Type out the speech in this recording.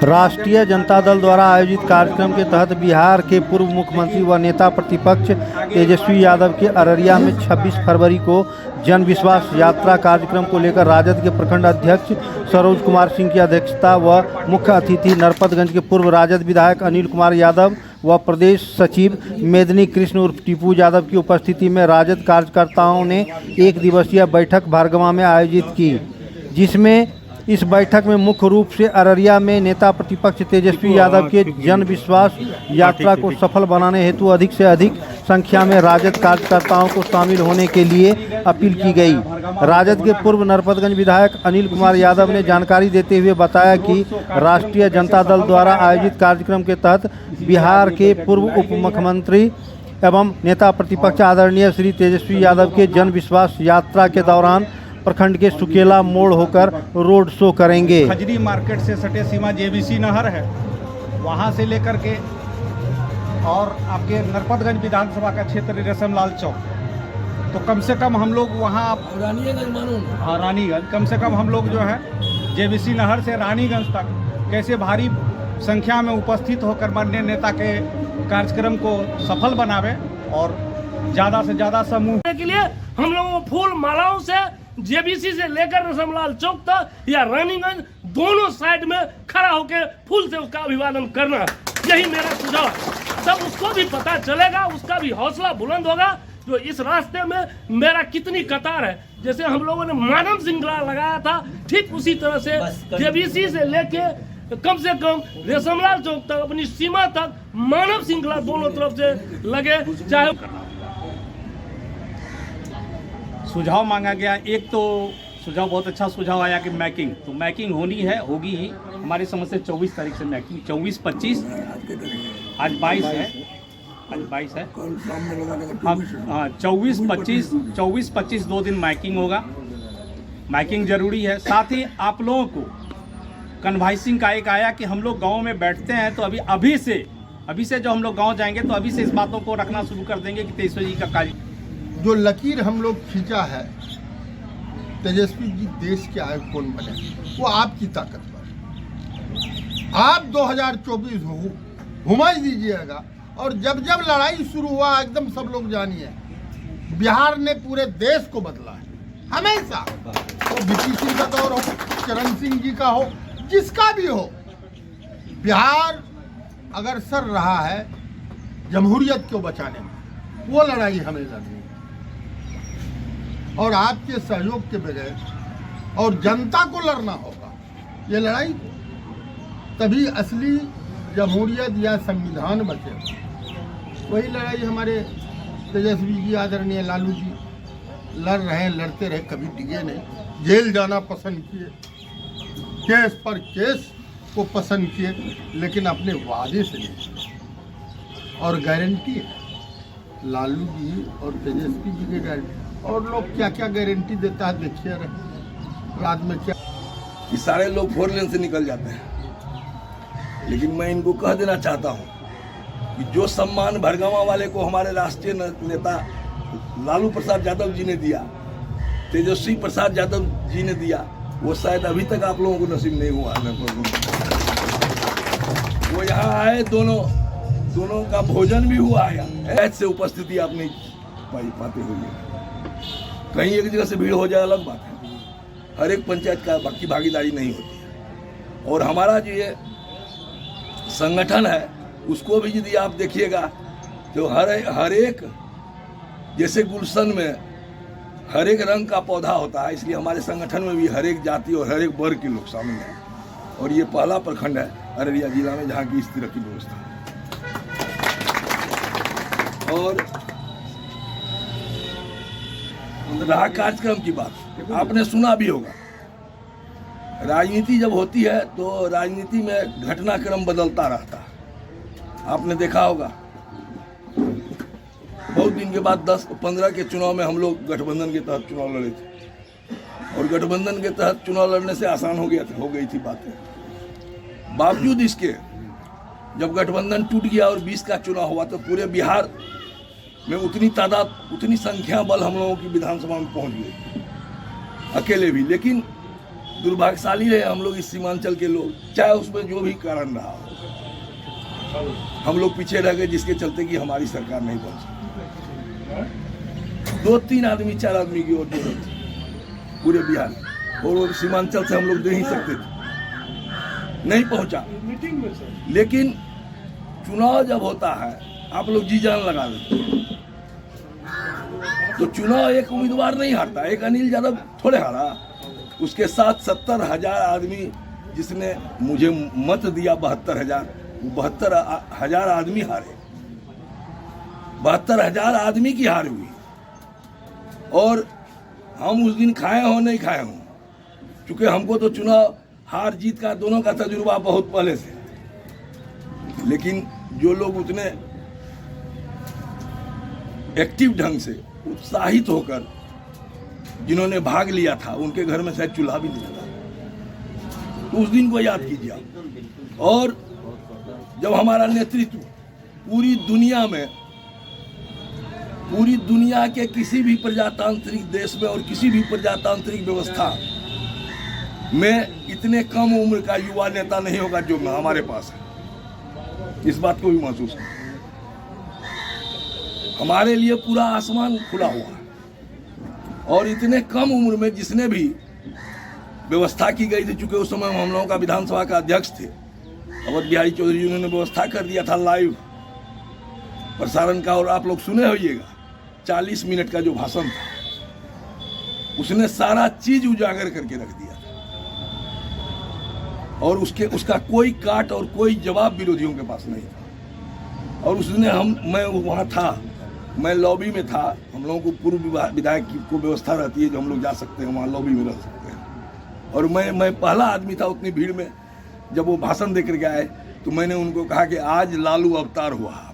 राष्ट्रीय जनता दल द्वारा आयोजित कार्यक्रम के तहत बिहार के पूर्व मुख्यमंत्री व नेता प्रतिपक्ष तेजस्वी यादव के अररिया में 26 फरवरी को जन विश्वास यात्रा कार्यक्रम को लेकर राजद के प्रखंड अध्यक्ष सरोज कुमार सिंह की अध्यक्षता व मुख्य अतिथि नरपतगंज के पूर्व राजद विधायक अनिल कुमार यादव व प्रदेश सचिव मेदिनी कृष्ण उर्फ टीपू यादव की उपस्थिति में राजद कार्यकर्ताओं ने एक दिवसीय बैठक भारगवा में आयोजित की, जिसमें इस बैठक में मुख्य रूप से अररिया में नेता प्रतिपक्ष तेजस्वी यादव के जन विश्वास यात्रा को सफल बनाने हेतु अधिक से अधिक संख्या में राजद कार्यकर्ताओं को शामिल होने के लिए अपील की गई। राजद के पूर्व नरपतगंज विधायक अनिल कुमार यादव ने जानकारी देते हुए बताया कि राष्ट्रीय जनता दल द्वारा आयोजित कार्यक्रम के तहत बिहार के पूर्व उप मुख्यमंत्री एवं नेता प्रतिपक्ष आदरणीय श्री तेजस्वी यादव के जन विश्वास यात्रा के दौरान प्रखंड के सुकेला मोड़ होकर रोड शो करेंगे। खजरी मार्केट से सटे सीमा जेबीसी नहर है, वहां से लेकर के और आपके नरपतगंज विधानसभा का क्षेत्र रेशमलाल चौक, तो कम से कम हम लोग वहाँ रानीगंज कम से कम हम लोग जो है जेबीसी नहर से रानीगंज तक कैसे भारी संख्या में उपस्थित होकर माननीय नेता के कार्यक्रम को सफल बनावे और ज़्यादा से ज़्यादा समूह के लिए हम लोगों को फूल मालाओं से जेबीसी से लेकर रेशमलाल चौक तक या रानीगंज दोनों साइड में खड़ा होकर फूल से उसका अभिवादन करना, यही मेरा सुझाव। तब उसको भी पता चलेगा, उसका भी हौसला बुलंद होगा जो इस रास्ते में मेरा कितनी कतार है। जैसे हम लोगों ने मानव श्रृंखला लगाया था, ठीक उसी तरह से जेबीसी से लेके कम से कम रेशमलाल चौक तक अपनी सीमा तक मानव श्रृंखला दोनों तरफ से लगे। चाहे सुझाव मांगा गया, एक तो सुझाव बहुत अच्छा सुझाव आया कि मैकिंग, तो मैकिंग होनी है, होगी ही। हमारी समझ से 24 तारीख से मैकिंग, 24-25 आज 22 है, आज 22 है, हाँ 24-25 2 दिन मैकिंग होगा। मैकिंग जरूरी है। साथ ही आप लोगों को कन्वाइसिंग का एक आया कि हम लोग गाँव में बैठते हैं तो अभी से जो हम लोग गाँव जाएंगे तो अभी से इस बातों को रखना शुरू कर देंगे कि तेजस्वी जी का कार्य जो लकीर हम लोग खींचा है, तेजस्वी जी देश के आयुक्त कौन बने, वो आपकी ताकत पर। आप 2024 घुमाई दीजिएगा और जब लड़ाई शुरू हुआ एकदम सब लोग जानिए बिहार ने पूरे देश को बदला है हमेशा। तो वीपी सिंह का दौर हो, चरण सिंह जी का हो, जिसका भी हो, बिहार अगर सर रहा है जमहूरियत को बचाने में, वो लड़ाई हमें लड़नी है और आपके सहयोग के बगैर और जनता को लड़ना होगा ये लड़ाई, तभी असली जमहूरियत या संविधान बचेगा। वही लड़ाई हमारे तेजस्वी जी आदरणीय लालू जी लड़ रहे हैं, लड़ते रहे, कभी टिके नहीं। जेल जाना पसंद किए, केस पर केस को पसंद किए, लेकिन अपने वादे से नहीं। और गारंटी है लालू जी और तेजस्वी जी की गारंटी, और लोग क्या क्या गारंटी देता है देखिए रात में क्या। ये सारे लोग 4 लेन से निकल जाते हैं, लेकिन मैं इनको कह देना चाहता हूँ कि जो सम्मान भरगवा वाले को हमारे राष्ट्रीय नेता लालू प्रसाद यादव जी ने दिया, तेजस्वी प्रसाद यादव जी ने दिया, वो शायद अभी तक आप लोगों को नसीब नहीं हुआ। वो यहाँ आए, दोनों का भोजन भी हुआ है, ऐसे उपस्थिति आप नहीं पाते हुए। कहीं एक जगह से भीड़ हो जाए अलग बात है, हर एक पंचायत का की भागीदारी नहीं होती है। और हमारा जो ये संगठन है उसको भी यदि आप देखिएगा तो हर एक, जैसे गुलशन में हर एक रंग का पौधा होता है, इसलिए हमारे संगठन में भी हर एक जाति और हर एक वर्ग के लोग शामिल हैं। और ये पहला प्रखंड है अररिया जिला में जहाँ की इस तरह की व्यवस्था है। और रहा कार्यक्रम की बात, आपने सुना भी होगा, राजनीति जब होती है तो राजनीति में घटनाक्रम बदलता रहता है। आपने देखा होगा बहुत दिन के बाद 10-15 के चुनाव में हम लोग गठबंधन के तहत चुनाव लड़े थे, और गठबंधन के तहत चुनाव लड़ने से आसान हो गई थी बातें। बावजूद इसके जब गठबंधन टूट गया और 20 का चुनाव हुआ तो पूरे बिहार में उतनी तादाद, उतनी संख्या बल हम लोगों की विधानसभा में पहुंच गई, अकेले भी। लेकिन दुर्भाग्यशाली है हम लोग इस सीमांचल के लोग, चाहे उसमें जो भी कारण रहा हो, हम लोग पीछे रह गए, जिसके चलते कि हमारी सरकार नहीं पहुंच सकी। 2-3 आदमी 4 आदमी की और जरूरत थी पूरे बिहार में, और वो सीमांचल से हम लोग दे ही सकते थे, नहीं पहुंचा। लेकिन चुनाव जब होता है आप लोग जी जान लगा देते हैं। तो चुनाव एक उम्मीदवार नहीं हारता, एक अनिल यादव थोड़े हारा, उसके साथ 70,000 आदमी जिसने मुझे मत दिया 72,000, 72,000 आदमी हारे, 72,000 आदमी की हार हुई। और हम उस दिन खाए हो नहीं खाए हो, क्योंकि हमको तो चुनाव हार जीत का दोनों का तजुर्बा बहुत पहले से। लेकिन जो लोग उतने एक्टिव ढंग से उत्साहित होकर जिन्होंने भाग लिया था, उनके घर में शायद चूल्हा भी नहीं लगा, तो उस दिन को याद कीजिए आप। और जब हमारा नेतृत्व पूरी दुनिया के किसी भी प्रजातांत्रिक देश में और किसी भी प्रजातांत्रिक व्यवस्था में इतने कम उम्र का युवा नेता नहीं होगा जो हमारे पास है, इस बात को भी महसूस है। हमारे लिए पूरा आसमान खुला हुआ है, और इतने कम उम्र में जिसने भी व्यवस्था की गई थी, चूंकि उस समय हम लोगों का विधानसभा का अध्यक्ष थे अवध बिहारी चौधरी जी, उन्होंने व्यवस्था कर दिया था लाइव प्रसारण का, और आप लोग सुने होइएगा 40 मिनट का जो भाषण था, उसने सारा चीज उजागर करके रख दिया था, और उसका कोई काट और कोई जवाब विरोधियों के पास नहीं था। और उसने मैं वहाँ था, मैं लॉबी में था, हम लोगों को पूर्व विधायक को व्यवस्था रहती है जो हम लोग जा सकते हैं वहाँ लॉबी में रह सकते हैं, और मैं पहला आदमी था उतनी भीड़ में। जब वो भाषण दे करके आए तो मैंने उनको कहा कि आज लालू अवतार हुआ।